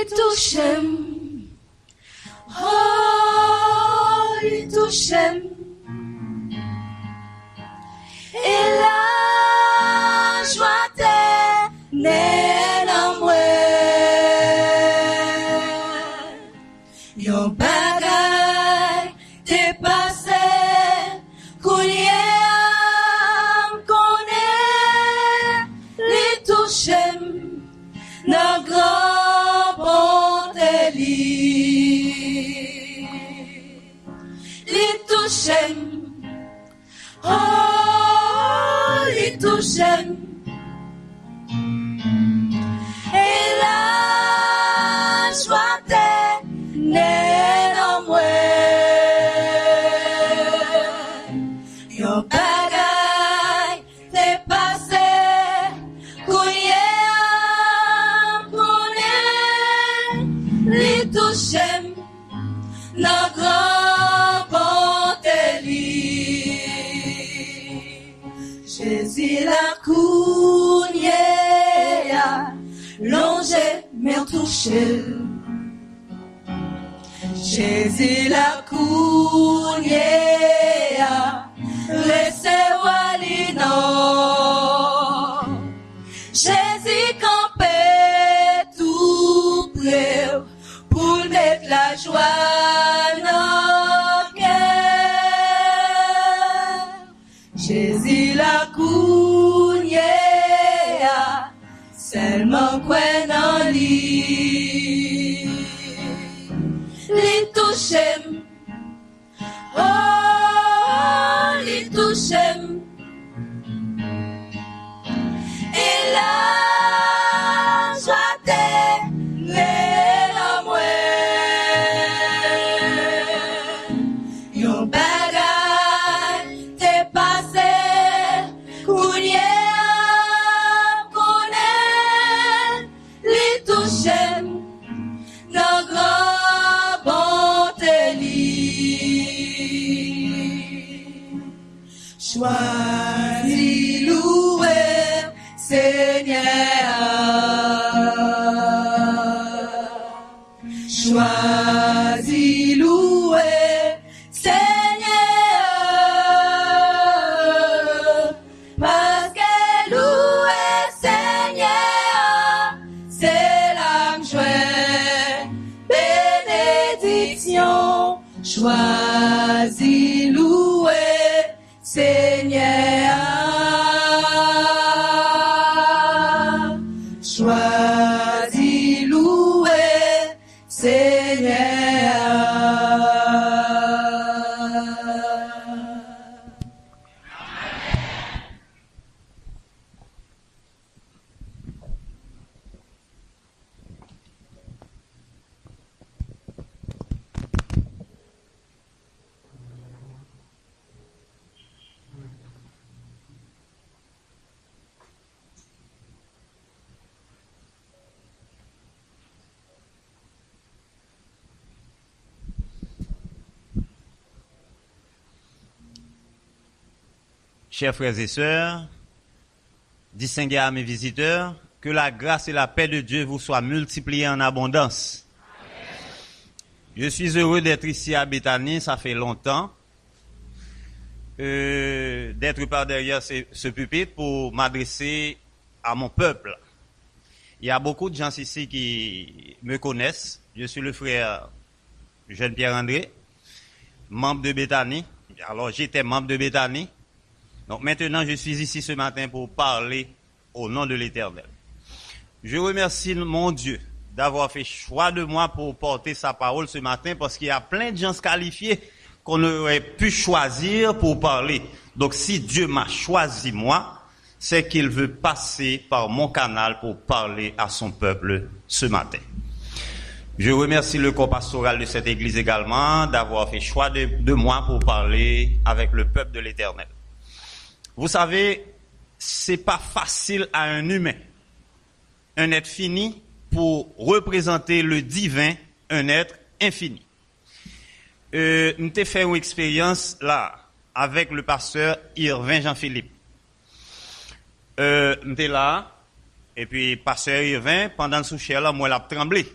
touchem. Et la joie t'éternelle en moi. Yon bagay t'est passé, kounye am koné, li touchem, nan grand bonté li. Li touchem, oh, li touchem. Et la joie t'éternelle en moi. Yon bagay t'est passé, kounye am koné, li touchem, nan grand bonté li. Jésus la kounye a longé mer touché. Jésus la kounye a laissé wali non. Jésus campé tout près pour mettre la joie dans le cœur. Jésus la kounye a seulement quoi dans lui. Li touchem, oh, li touchem. Et la joie t'éternelle en moi. Yon bagay t'est passé, kounye am koné, li touchem, nan grand bonté li. Choisis louer Seigneur. Choisis louer Seigneur. Parce que louer Seigneur, c'est la joie, bénédiction. Choisis louer Seigneur. Choisis louer Seigneur. Chers frères et sœurs, distingués à mes visiteurs, que la grâce et la paix de Dieu vous soient multipliées en abondance. Amen. Je suis heureux d'être ici à Béthanie, ça fait longtemps, d'être par derrière ce pupitre pour m'adresser à mon peuple. Il y a beaucoup de gens ici qui me connaissent. Je suis le frère Jean Pierre-André, membre de Béthanie. Alors j'étais membre de Béthanie. Donc maintenant, je suis ici ce matin pour parler au nom de l'Éternel. Je remercie mon Dieu d'avoir fait choix de moi pour porter sa parole ce matin parce qu'il y a plein de gens qualifiés qu'on aurait pu choisir pour parler. Donc si Dieu m'a choisi moi, c'est qu'il veut passer par mon canal pour parler à son peuple ce matin. Je remercie le corps pastoral de cette église également d'avoir fait choix de moi pour parler avec le peuple de l'Éternel. Vous savez, c'est pas facile à un humain, un être fini, pour représenter le divin, un être infini. Nous avons fait une expérience là, avec le pasteur Irvin Jean-Philippe. Nous étions là, et puis pasteur Irvin, pendant le soucher là, moi, il a tremblé.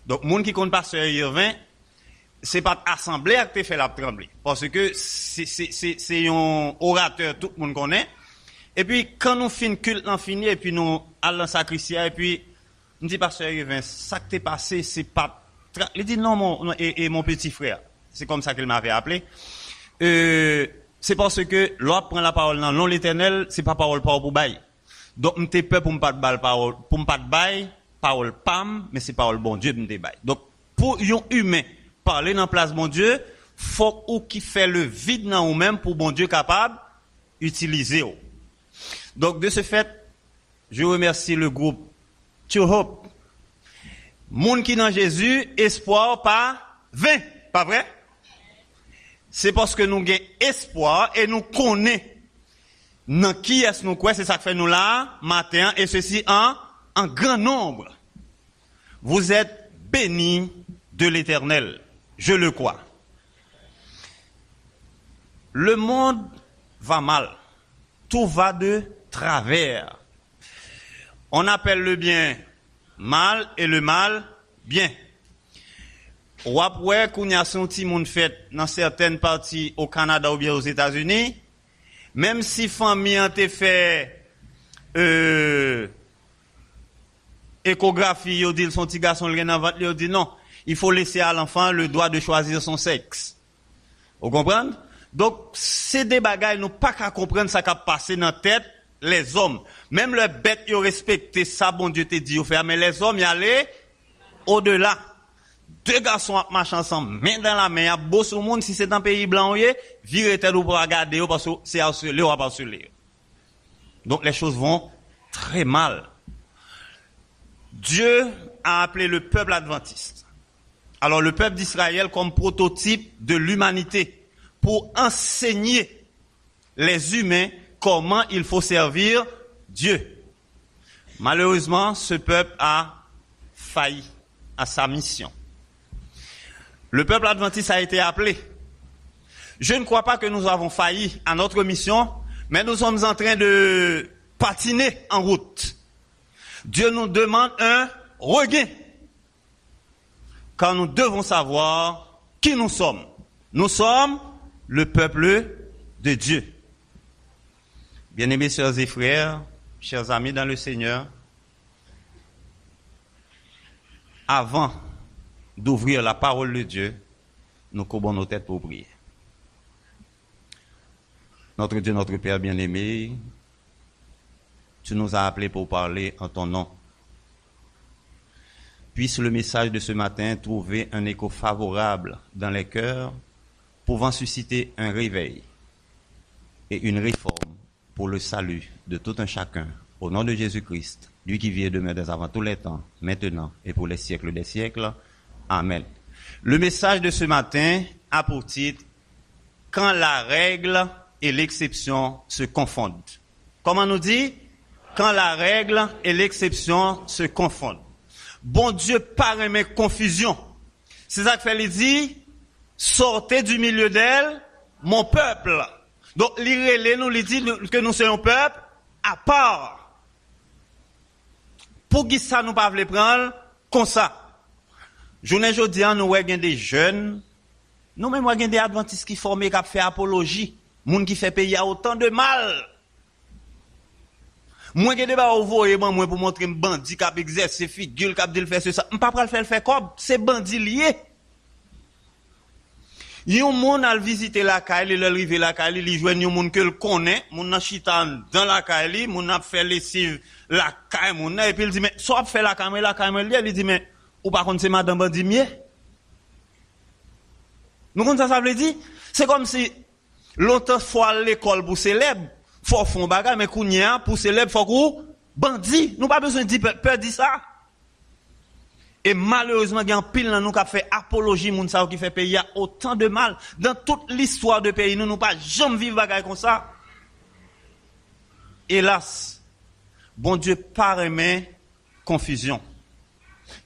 Donc, moun qui compte pasteur Irvin, c'est pas assemblée qui fait la trembler. Parce que c'est un orateur, tout le monde connaît. Et puis, quand nous finissons culte, on finit, et puis nous allons dans sacristie, et puis, nous dit pasteur Irvin, ça qui t'est passé, c'est pas... Il dit non, mon petit frère. C'est comme ça qu'il m'avait appelé. C'est parce que l'autre prend la parole dans non l'éternel, c'est pas parole pour bail. Donc, m'te peur pour m'pas de bail parole, pour m'pas de bail, parole pam, mais c'est parole bon Dieu m'te bail. Donc, pour un humain parler dans place bon Dieu, faut ou qui fait le vide dans ou même pour bon Dieu capable utiliser. Donc, de ce fait, je remercie le groupe To Hope. Moun qui dans Jésus, espoir pas vain, pas vrai? C'est parce que nous avons espoir et nous connaissons dans qui est-ce nous quoi, c'est ça que fait nous là, matin, et ceci en grand nombre. Vous êtes bénis de l'Éternel, je le crois. Le monde va mal, tout va de travers. On appelle le bien mal et le mal bien. Ou après, qu'on y a senti moun fait dans certaines parties au Canada ou bien aux États-Unis, même si famille a été fait échographie, ils dit son petit garçon le dans ventre, ils dit non, il faut laisser à l'enfant le droit de choisir son sexe. Vous comprenez? Donc, c'est des bagailles, nous pas qu'à comprendre ça qui a passé dans la tête les hommes. Même les bêtes, ils respectent ça, bon Dieu te dit, mais les hommes, ils allaient au-delà. Deux garçons marchent ensemble, main dans la main, il y a beau sur le monde, si c'est un pays blanc, virez tête ou pour regarder, parce que c'est harcelé ou pas harcelé. Donc les choses vont très mal. Dieu a appelé le peuple adventiste. Alors le peuple d'Israël comme prototype de l'humanité pour enseigner les humains comment il faut servir Dieu. Malheureusement, ce peuple a failli à sa mission. Le peuple adventiste a été appelé. Je ne crois pas que nous avons failli à notre mission, mais nous sommes en train de patiner en route. Dieu nous demande un regain, car nous devons savoir qui nous sommes. Nous sommes le peuple de Dieu. Bien-aimés sœurs et frères, chers amis dans le Seigneur, avant d'ouvrir la parole de Dieu, nous courbons nos têtes pour prier. Notre Dieu, notre Père bien-aimé, tu nous as appelés pour parler en ton nom. Puisse le message de ce matin trouver un écho favorable dans les cœurs, pouvant susciter un réveil et une réforme pour le salut de tout un chacun. Au nom de Jésus-Christ, lui qui vit et demeure dès avant tous les temps, maintenant et pour les siècles des siècles. Amen. Le message de ce matin a pour titre « Quand la règle et l'exception se confondent ». Comment nous dit? Quand la règle et l'exception se confondent. Bon Dieu paraît confusion. C'est ça que fait il dit « Sortez du milieu d'elle, mon peuple ». Donc, l'Irélé nous dit que nous sommes un peuple à part. Pour qui ça nous pas voulons prendre comme ça? Journée aujourd'hui, nous avons des jeunes, nous même avons des adventistes qui forment, qui fait apologie, moun qui fait payer autant de mal. Moi qui débat envoyer moi pour montrer un bandit qui a exercé figure qui a dit faire ça, on pas le faire comme c'est bandit lié. Yon moun al visiter la caille, il arrive la caille, il joine yon moun que le connaît, moun nan chita dans la caille, moun a fait lessive la caille moun et puis il dit mais soit fait la caille il dit mais ou par contre c'est madame bandi mieux. Nous connaissons ça veut dire, c'est comme si longtemps faut à l'école pour célèbre, faut fond bagarre mais kounya pour célèbre faut ou bandit, nous pas besoin de dire peur dire ça. Et malheureusement, il y a un pile dans nous qui a fait apologie, moun sa qui fait payer autant de mal. Dans toute l'histoire de pays, nous pas jamais vivre bagaille comme ça. Hélas, bon Dieu paraît confusion.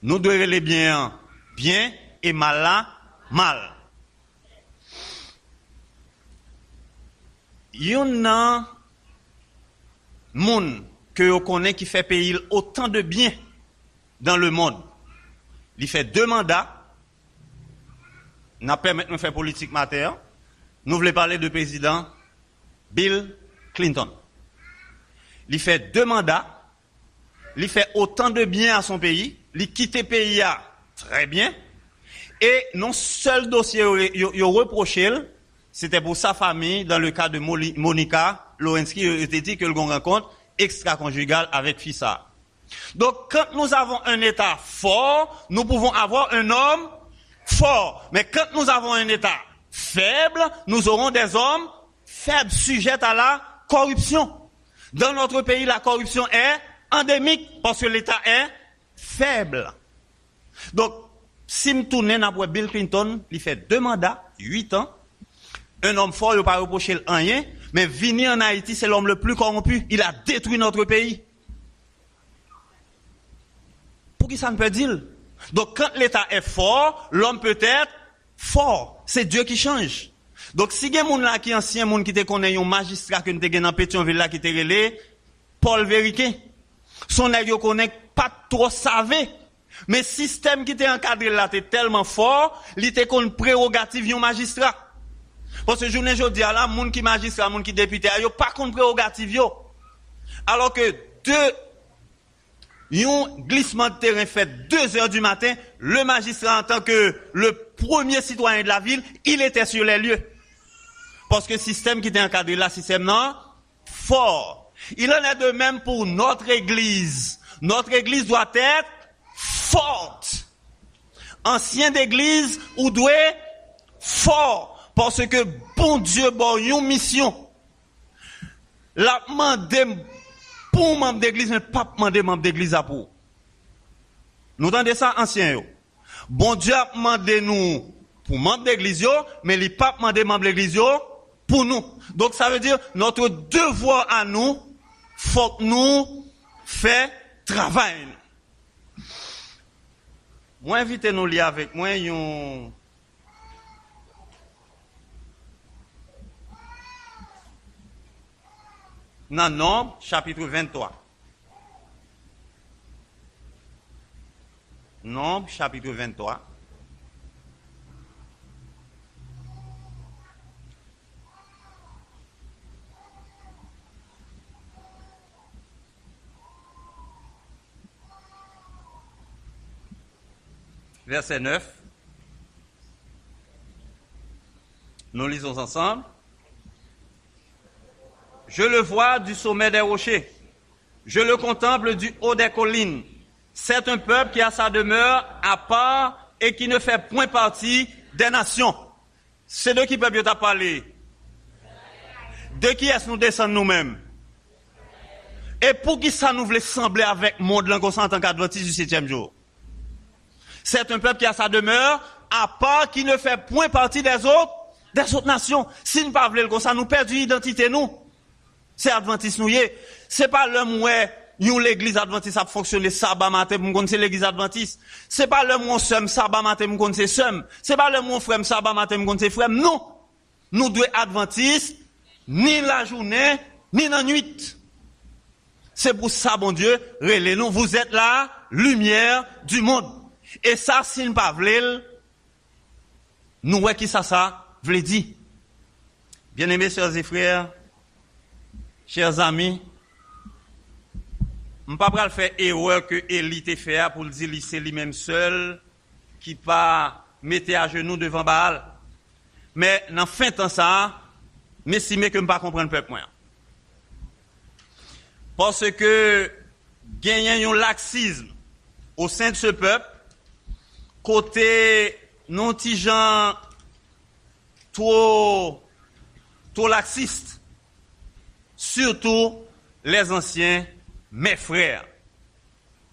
Nous devons les bien, bien et mal, mal. Il y en a moun que vous connaissez qui fait payer autant de bien dans le monde. il fait 2 mandats. N'a permis de faire politique matin. Nous voulons parler de président Bill Clinton. Il fait 2 mandats. Il fait autant de bien à son pays. Il quitte le pays très bien. Et non seul dossier il reproché, c'était pour sa famille, dans le cas de Monica Lewinsky, il était dit que le rencontre extra-conjugale avec Fissa. Donc, quand nous avons un État fort, nous pouvons avoir un homme fort. Mais quand nous avons un État faible, nous aurons des hommes faibles, sujets à la corruption. Dans notre pays, la corruption est endémique parce que l'État est faible. Donc, si je tourne après Bill Clinton, il fait 2 mandats, 8 ans. Un homme fort, il ne peut pas reprocher rien. Mais venir en Haïti, c'est l'homme le plus corrompu. Il a détruit notre pays. Pour qui ça ne peut dire? Donc, quand l'État est fort, l'homme peut être fort. C'est Dieu qui change. Donc, si il y a des gens là qui ancien monde qui te connaît, un magistrat que nous avons dans Pétionville là qui te relé, Paul Vériquet. Son nèg connaît pas trop savait. Mais système qui était encadré là était tellement fort, il était une prérogative d'un magistrat. Parce que journée jodi là, moun qui magistrat, moun qui député, yo pas contre prérogative yo. Alors que un glissement de terrain fait 2 heures du matin, le magistrat en tant que le premier citoyen de la ville, il était sur les lieux. Parce que le système qui était encadré là, système non fort. Il en est de même pour notre église. Notre église doit être forte. Ancienne d'église ou doit fort. Parce que bon Dieu, bon, une mission. La demandé pour membre d'église, mais pas demandé membre d'église à pour. Nous entendez ça, ancien yo. Bon Dieu a demandé nous pour membre d'église yo, mais il pas demandé membre d'église yo pour nous. Donc ça veut dire, notre devoir à nous, faut que nous fassions travail. Moi, invitez nous lire avec moi yon dans Nombre, chapitre 23. Nombre, chapitre 23. Verset 9. Nous lisons ensemble. Je le vois du sommet des rochers. Je le contemple du haut des collines. C'est un peuple qui a sa demeure à part et qui ne fait point partie des nations. C'est de qui peuple t'a parlé? De qui est-ce nous descendons nous-mêmes? Et pour qui ça nous voulait sembler avec le monde en tant qu'adventiste du 7e jour? C'est un peuple qui a sa demeure à part qui ne fait point partie des autres nations. Si nous ne parlons pas comme ça, nous perdons l'identité nous. C'est adventiste nous yé. C'est pas l'homme où l'église adventiste a fonctionné sabbat matin pour connaître l'église adventiste. C'est pas l'homme où on somme sabbat matin pour connaître somme. C'est pas l'homme où on frème sabbat matin pour connaître frème. Non. Nous devons adventistes ni la journée ni la nuit. C'est pour ça bon Dieu, relez-nous, vous êtes la lumière du monde. Et ça si nous pas vle nous ouais qui ça veut dire. Bien-aimés sœurs et frères, chers amis, je ne vais pas faire erreur que Élie te fait pour le dire que c'est lui-même seul qui pas mettre à genoux devant Baal. Mais dans fin de temps ça, m'estime que je ne pas comprendre le peuple. Parce que gagner un laxisme au sein de ce peuple, côté non petit gens trop laxistes. Surtout les anciens, mes frères.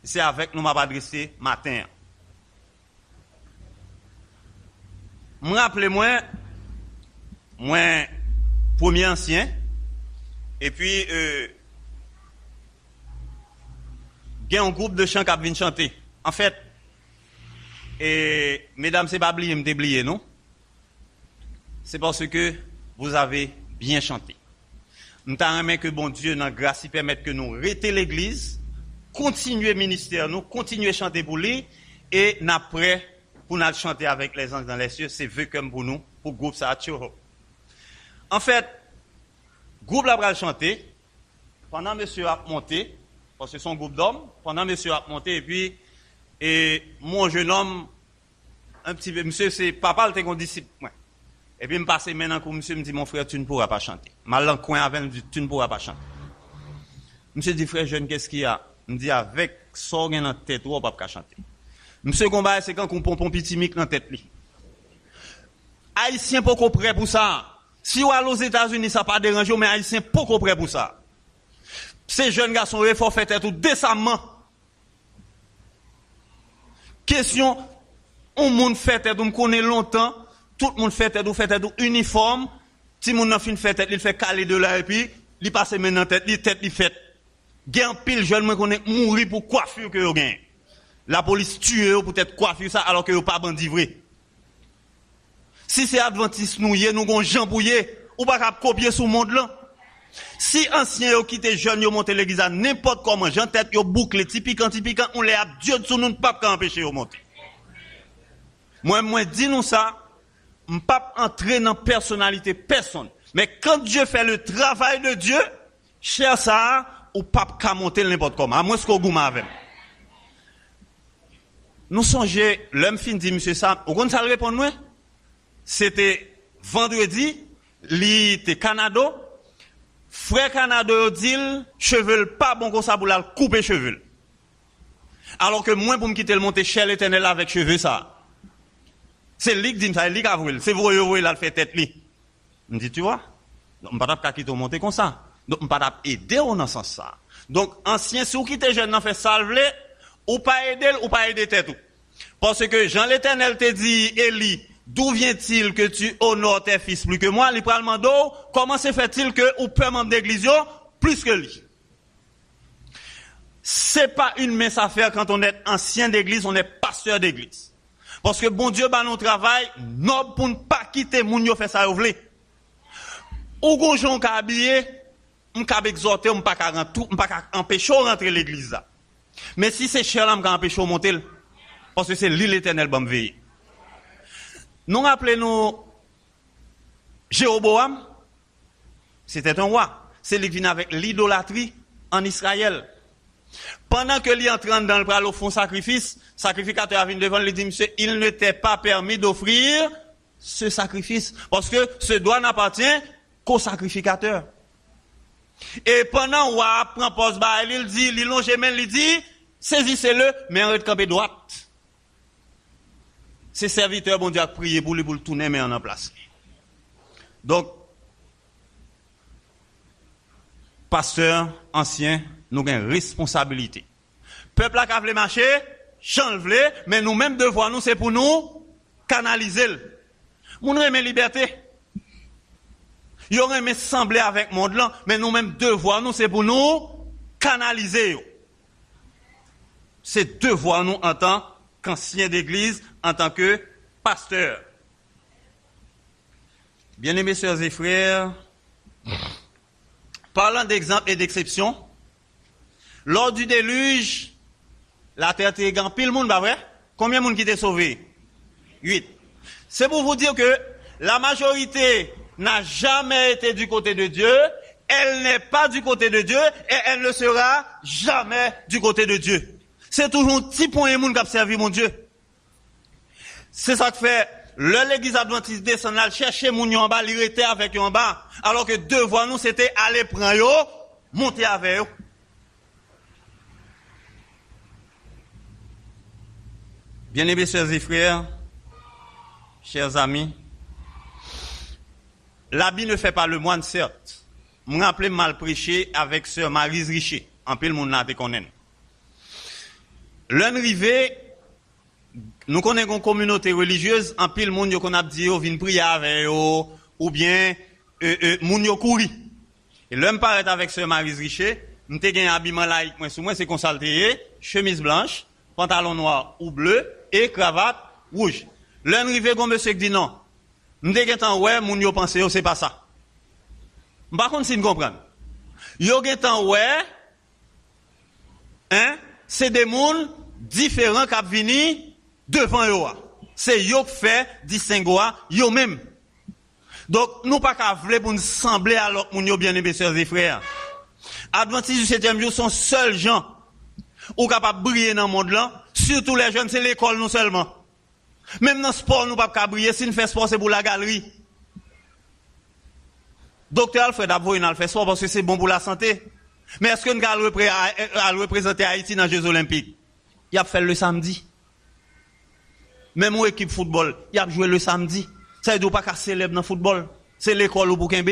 C'est avec nous m'a adressé matin. Me rappelez-moi, moi, premier ancien, et puis, il y a un groupe de chants qui vient chanter. En fait, et mesdames, c'est pas oublié, non? C'est parce que vous avez bien chanté. Nous t'aimons que bon Dieu, dans grâce, il permette que nous arrêtions l'église, continuer le ministère, nous, continuer à chanter pour lui, et n'a prêt pour nous chanter avec les anges dans les cieux, c'est vœu comme pour nous, pour le groupe ça. En fait, groupe là va chanter, pendant monsieur a monté, parce que c'est son groupe d'hommes, pendant monsieur a monté, et puis, mon jeune homme, un petit peu, monsieur, c'est papa, le disciple, ouais. Et puis, me passe maintenant que monsieur me dit, mon frère, tu ne pourras pas chanter. Mal en coin avec, me dit, tu ne pourras pas chanter. Monsieur dit, frère jeune, qu'est-ce qu'il y a? Me dit, avec ça, dans la tête, ou pas chanter. Monsieur combat, c'est quand on pompon petit mic dans la tête, li. Haïtien, pas prêt pour ça. Si vous allez aux États-Unis, ça pas dérange, mais Haïtien, pas prêt pour ça. Ces jeunes garçons, il faut faire tout décemment. Question, on monde fait tête, on connaît longtemps, tout le monde fait tête uniforme, si mon n'a fin fait tête, il fait caler de là, et puis, il passe maintenant tête, il fait. Gen pile jeune, moi, qu'on est mourir pour coiffure que vous gagnez. La police tue ou peut-être coiffure ça, alors que vous pas bandi vrai. Si c'est adventiste nous gon jambouillé, ou pas cap copier sous monde là. Si ancien yo quitté jeune yo monter l'église à n'importe comment, j'en tête yo bouclé typiquement, on les a Dieu dessous nous pas empêcher yo monter. Moi dis nous ça, m'pas entrer dans personnalité personne. Mais quand Dieu fait le travail de Dieu, cher ça, ou pas qu'à monter n'importe comment. À moins qu'on gouma avec. Nous songeons, l'homme fin dit monsieur ça, vous comprenez ça le répondre moi? C'était vendredi, li était Canada. Frère Canada dit, cheveux pas bon comme ça pour la couper cheveux. Alors que moi pour me quitter le monter chez l'Éternel avec cheveux ça. C'est lui qui dit ça, lui qui a voulu, c'est vous la fait tête li. Me dit tu vois? Donc on pas pas quitter monter comme ça. Donc on pas aider dans ce sens ça. Donc ancien si vous quittez jeune nan fait salver ou pas aider tête tout. Parce que Jean l'Éternel te dit Élie, d'où vient-il que tu honores tes fils plus que moi? Littéralement d'eau, comment se fait-il que ou peut membre d'église plus que lui? C'est pas une mince affaire quand on est ancien d'église, on est pasteur d'église. Parce que bon Dieu, nous travail, noble pour ne pas quitter moun yo fait ça ou vle. Ou gonjon ka habillé, on ka exhorter, on pas empêcher rentrer l'église là. Mais si c'est cher là, on empêcher monter parce que c'est l'île éternelle qui veille. Nous rappelons Jéroboam, c'était un roi. C'est lui qui vient avec l'idolâtrie en Israël. Pendant que lui entrant dans le bras au fond sacrifice, sacrificateur vient devant lui dit monsieur, il ne t'est pas permis d'offrir ce sacrifice parce que ce droit n'appartient qu'au sacrificateur. Et pendant roi prend poste ba il dit, il longe main, il dit saisissez-le mais arrête camper droite. Ses serviteurs bon Dieu a prié pour lui pour le tourner mais en place. Donc pasteur ancien, nous avons une responsabilité. Peuple a voulu marcher, change, mais nous-mêmes devoir nous c'est pour nous canaliser. Nous aimons liberté. Ils auraient aimé sembler avec le monde là, mais nous-mêmes devoir nous c'est pour nous canaliser. C'est devoir nous en tant qu'ancien d'église, en tant que pasteur. Bien-aimés sœurs et frères, parlant d'exemple et d'exception, lors du déluge, la terre était grand pile monde, pas vrai? Combien de monde qui était sauvé? 8. C'est pour vous dire que la majorité n'a jamais été du côté de Dieu, elle n'est pas du côté de Dieu et elle ne sera jamais du côté de Dieu. C'est toujours un petit point de monde qui a servi mon Dieu. C'est ça que fait l'église adventiste descend là chercher moun en bas, il était avec eux en bas, alors que devoir nous c'était aller prendre yo, monter avec eux. Bien-aimés sœurs et frères, chers amis, l'habit ne fait pas le moine, certes. Je me rappelle mal prêché avec sœur Maryse Richer, en pile moun n'a te connaît. L'un rivé, nous connaissons une communauté religieuse, en pile moun yo qu'on a dit yo vinn prier avec yo, ou bien moun yo kouri. Et l'homme paraît avec sœur Maryse Richer, m'te gen habillement laïque, moi sous moi c'est consalté, chemise blanche, pantalon noir ou bleu et cravate rouge. L'un rivé gon monsieur qui dit non. M'te gen tan ouais moun yo pense yo c'est pas ça. Par contre si nous comprendre. Yo gen tan ouais c'est des moun différents qui vini devant eux. C'est eux qui fait distinguo eux même. Donc nous pas qu'à vouloir pour nous sembler à l'autre monde bien-aimés sœurs et frères. Adventistes du 7e jour sont seuls gens ou capables de briller dans le monde là, surtout les jeunes, c'est l'école non seulement. Même dans le sport, nous pas qu'à briller, si nous faisons sport c'est pour la galerie. Docteur Alfred Abvoy n'a fait sport parce que c'est bon pour la santé. Mais est-ce que nous allons représenter Haïti dans les Jeux Olympiques? Il a fait le samedi. Même une équipe football, il a joué le samedi. Ça ne doit pas qu'à célèbre dans le football. C'est l'école au Boukembe.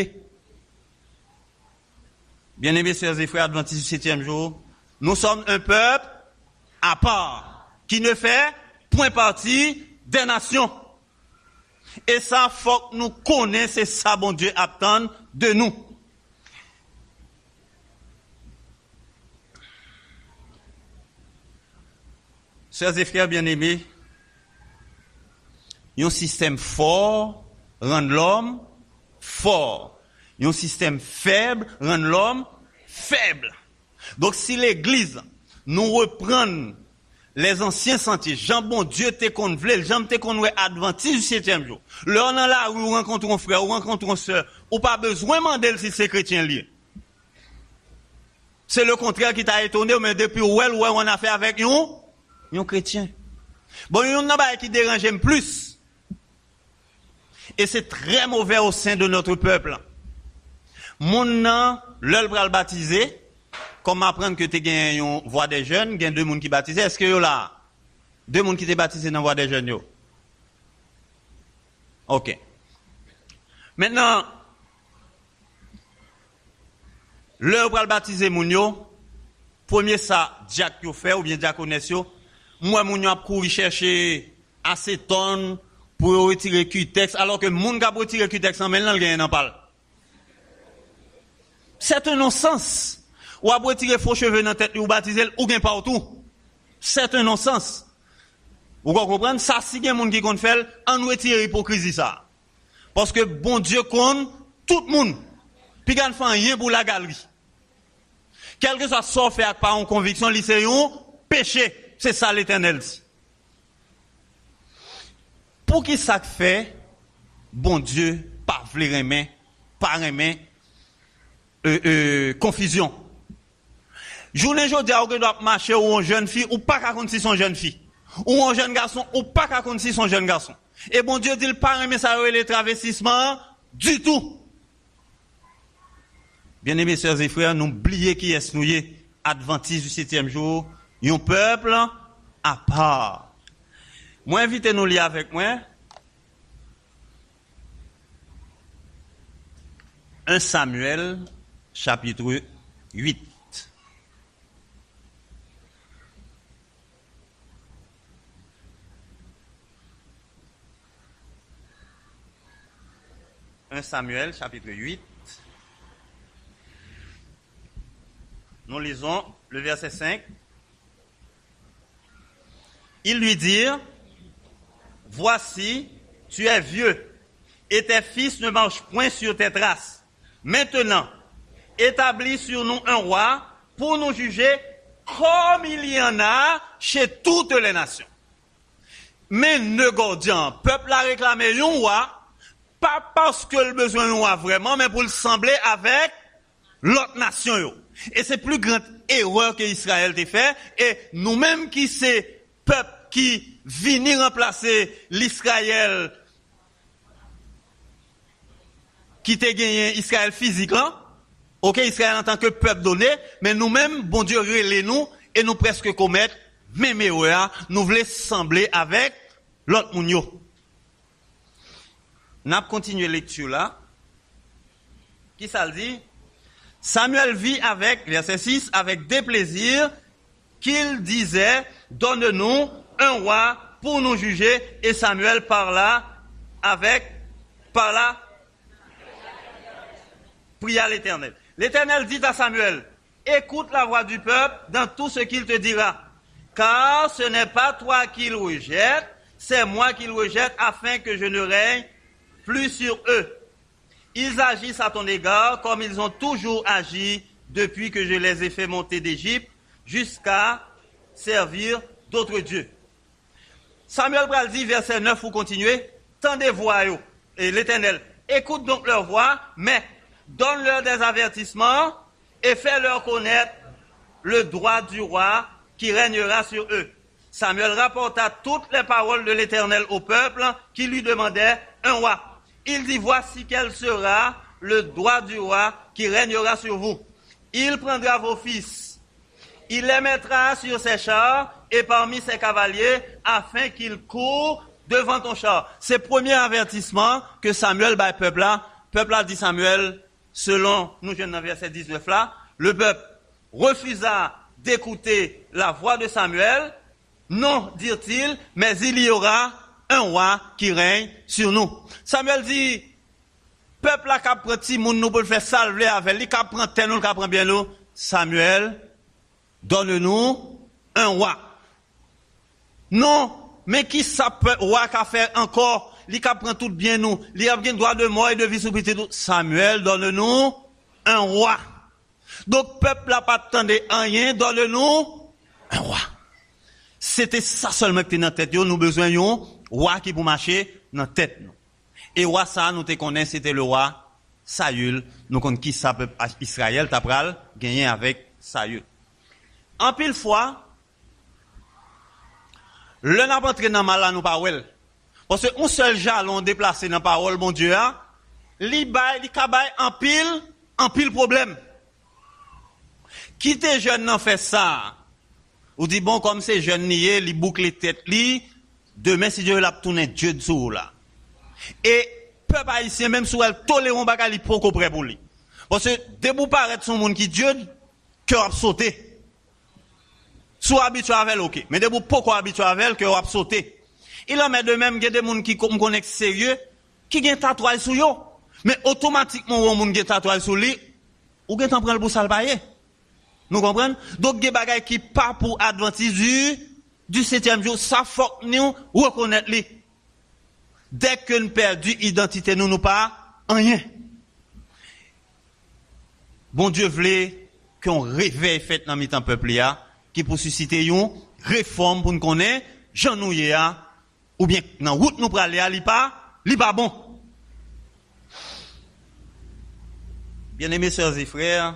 Bien-aimés sœurs et frères adventistes du 7e jour, nous sommes un peuple à part, qui ne fait point partie des nations. Et ça, faut que nous connaissions, c'est ça, bon Dieu, attend de nous. Sœurs et frères bien-aimés, un système fort rend l'homme fort. Un système faible rend l'homme faible. Donc si l'Église nous reprend les anciens sentiers, Jean bon Dieu te qu'on vle, Jean te qu'on ouais adventiste du 7e jour. Là dans la rue, ou rencontre un frère, ou rencontre une sœur, ou pas besoin demander si c'est chrétien lié. C'est le contraire qui t'a étonné, mais depuis où on a fait avec un chrétien. Bon, il y en a qui dérange plus. Et c'est très mauvais au sein de notre peuple. Mon nom, l'œil pour le baptiser, comme apprendre que tu as une voix des jeunes, il y a 2 personnes qui baptisent. Est-ce que là, 2 personnes qui t'ont baptisé dans la voix des jeunes? Yo? Ok. Maintenant, l'heure pour le baptiser, moun yo, premier ça, diacre yo fait, ou bien diaconesse yo, moi, moun yo a couru chercher acétone pour retirer cutex, alors que moun ka retirer cutex en maintenant, il n'en parle. C'est un non-sens. Ou à retirer faux cheveux dans la tête, ou baptiser, ou bien partout. C'est un non-sens. Vous comprenez? Ça, si il y a des gens qui comptent faire, on retire l'hypocrisie ça. Parce que bon Dieu compte tout le monde. Puis il ne fait rien pour la galerie. Quel que soit ce qu'on fait par une conviction, c'est un péché. C'est ça l'Éternel dit. Pour qui ça fait, bon Dieu, pas vouloir aimer, pas aimer, confusion. Journée aujourd'hui, on doit marcher ou une jeune fille, ou pas qu'à compter si son jeune fille. Ou un jeune garçon, ou pas qu'à compter si son jeune garçon. Et bon Dieu dit, le pas aimer ça, les travestissements, du tout. Bien-aimés sœurs et frères, n'oubliez qui est nous, adventistes du 7e jour, un peuple à part. Moi, invitez-nous lire avec moi. 1 Samuel, chapitre 8. « 1 Samuel, chapitre 8. Nous lisons le verset 5. Ils lui dirent, « Voici, tu es vieux, et tes fils ne marchent point sur tes traces. Maintenant, établis sur nous un roi pour nous juger comme il y en a chez toutes les nations. » Mais ne gordian, peuple a réclamé un roi, pas parce que le besoin d'un roi vraiment, mais pour le sembler avec l'autre nation. Et c'est plus grande erreur que Israël a fait. Et nous-mêmes qui c'est peuple qui vient remplacer l'Israël qui t'a gagné Israël physique là. Ok, Israël en tant que peuple donné, mais nous-mêmes, bon Dieu, relève nous et nous presque commettre même erreur. Nous voulons sembler avec l'autre mounio. N'a continué lecture là. Qui ça le dit? Samuel vit avec, verset 6, avec déplaisir qu'il disait, donne-nous un roi pour nous juger. Et Samuel parla, pria l'Éternel. L'Éternel dit à Samuel, écoute la voix du peuple dans tout ce qu'il te dira. Car ce n'est pas toi qu'il rejette, c'est moi qu'il rejette afin que je ne règne plus sur eux. Ils agissent à ton égard comme ils ont toujours agi depuis que je les ai fait monter d'Égypte jusqu'à servir d'autres dieux. Samuel pral dit, verset 9, vous continuez, tendez voix yo, et l'Éternel, écoute donc leur voix, mais donne-leur des avertissements et fais-leur connaître le droit du roi qui régnera sur eux. Samuel rapporta toutes les paroles de l'Éternel au peuple qui lui demandait un roi. Il dit, voici quel sera le droit du roi qui régnera sur vous. Il prendra vos fils, il les mettra sur ses chars et parmi ses cavaliers afin qu'ils courent devant ton char. C'est le premier avertissement que Samuel bat peuple là. Peuple a dit Samuel, selon nous jeunes dans verset 19 là, le peuple refusa d'écouter la voix de Samuel. Non, dirent-ils, mais il y aura un roi qui règne sur nous. Samuel dit, peuple là qui prend petit monde nous pour le faire salver avec lui, qui prend tel nous, qui prend bien nous. Samuel, donne-nous un roi. Non, mais qui ça peut roi qui a fait encore, lui qui prend tout bien nous, lui a bien droit de mort et de vie sous tout. Samuel, donne-nous un roi. Donc peuple là pas attendé rien, donne-nous un roi. C'était ça seulement qui était dans la tête. Nous besoin d'un roi qui pour marcher dans la tête. Et roi ça, nous te connaissons, c'était le roi Saül. Nous connaissons qui ça peut Israël, t'as pral gagner avec Saül. En pile fois, le n'a pas entré dans mal là, nous pas well. Parce que un seul jalon déplacé dans la parole, bon Dieu, li kabay en pile problème. Qui te jeune n'en fait ça? Ou dit bon, comme c'est jeune nié, li boucle tête li, demain si Dieu l'a tourné Dieu dessous là. Et peuple haïtien, même si elle tolère bagay li poko prêt pour lui. Parce que debout paraître son monde qui Dieu, cœur a sauté. Soit habitué avec ok, mais debout poko habitué avec cœur a sauté. Il en met de même, il y a des gens qui connaissent sérieux, qui ont un tatouage sur eux. Mais automatiquement, on a un tatouage sur lui, ou qui ont pris le bout salbaye. Nous comprenons? Donc, il y a des bagages qui pas pour adventiste du 7e jour. Ça faut que nous reconnaître lui. Dès que nous perdons l'identité, nous pas rien. Bon Dieu voulait qu'on réveille fait dans le peuple qui pour susciter une réforme pour nous connaître, Jean Nouye ou bien dans route nous pour aller à pas bon. Bien-aimés sœurs et frères,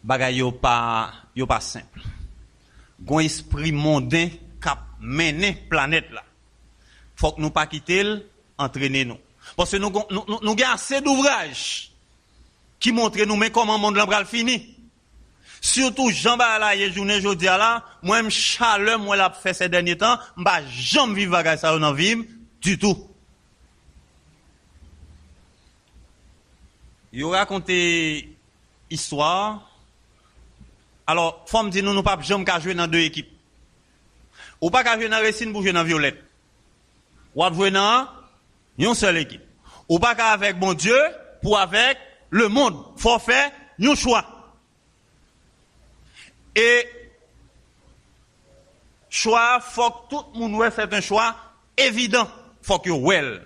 bagay yo pas simple. Gon esprit mondain cap mener planète là. Faut que nous pas quitter entraîner nous. Parce que nous avons assez d'ouvrages qui montrent nous mais comment le monde là va finir. Surtout Jean Balaye journée jodi là, moi me chaleur moi l'a fait ces derniers temps, m'pa jamais vivre bagay ça dans vie du tout. Yo raconté histoire. Alors, faut me dire nous pas jamais qu'à jouer dans deux équipes. Ou pas qu'à jouer dans Racine pour jouer dans Violette. Ou à jouer dans une seule équipe. Ou pas qu'à avec bon Dieu pour avec le monde. Faut faire un choix. Et choix, faut que tout le monde fait un choix évident. Faut que well.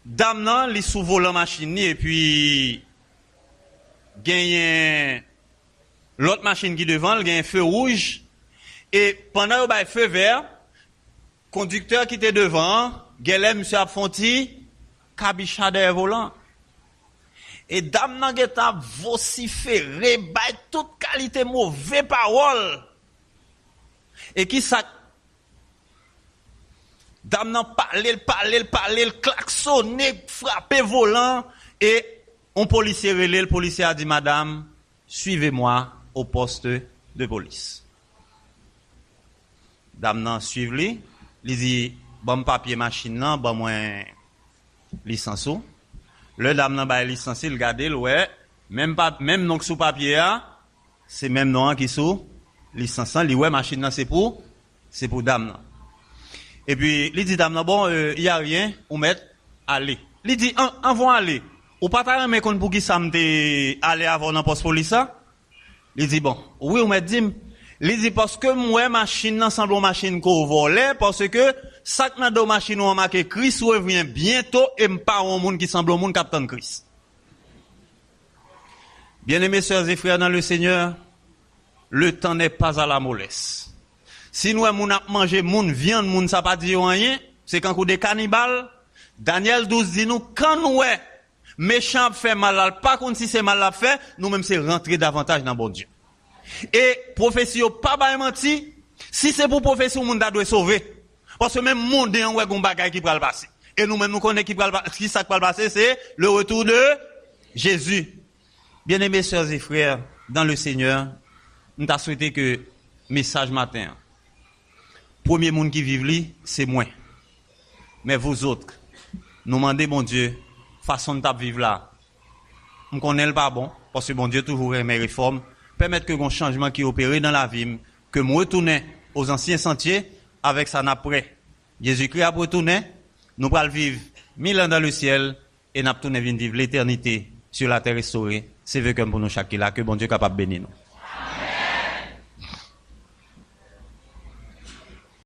Dame nan li sous volant machine et puis gagne l'autre machine qui devant, il y a un feu rouge et pendant le feu vert, conducteur qui était devant, gelé monsieur a fonti cabicha derrière volant. Et dame nan geta vociféré, bay toute qualité mauvaise parole. Et qui ça dame nan parler, klaxonner, frapper volant et un policier relé, le policier a dit madame, suivez-moi au poste de police. Dame nan suive lui, il dit bon papier machine nan, bon moins licence. Le dame nan ba licence, il regarde ouais, même nom sous papier c'est même nom qui sous licence, li ouais machine nan c'est pour dame nan. Et puis, il dit, dame, bon, il y a rien, ou mettre, aller. Il dit, on va aller. Ou pas t'as mais qu'on pour qui ça m'te aller avant dans poste police ça? Il dit, bon, oui, ou mettre dit, il dit, parce que moi, machine, nan semble machine qu'on volait, parce que, ça que dans machine ou marqué Chris revient bientôt, et m'pas un monde qui semble un monde capitaine Chris. Bien-aimés sœurs et frères dans le Seigneur, le temps n'est pas à la mollesse. Si nous avons mangé moun viande, moun ça pas dit rien, c'est quand on des cannibales. Daniel 12 dit nous, quand nous est méchant fait mal, pas contre si c'est mal à fait, nous-mêmes c'est rentrer davantage dans bon Dieu. Et prophétie pas ba menti, si c'est pour prophétie moun doit sauver. Parce que même monde en ouais gon bagay qui va le passer. Et nous-mêmes nous connaissons qui ça va le passer, c'est le retour de Jésus. Bien-aimés sœurs et frères dans le Seigneur, nous t'a souhaité que message matin. Premier monde qui vit li, c'est moi. Mais vous autres, nous demandez mon Dieu, façon de vivre là. On connaît le pas bon, parce que bon Dieu toujours aime réformes, permettre que un changement qui opéré dans la vie, que moi retourne aux anciens sentiers avec ça n'après. Jésus-Christ a retourné, nous allons vivre 1000 ans dans le ciel et nous allons vivre l'éternité sur la terre restaurée. C'est vrai comme pour nous chaque là, que bon Dieu est capable de bénir nous.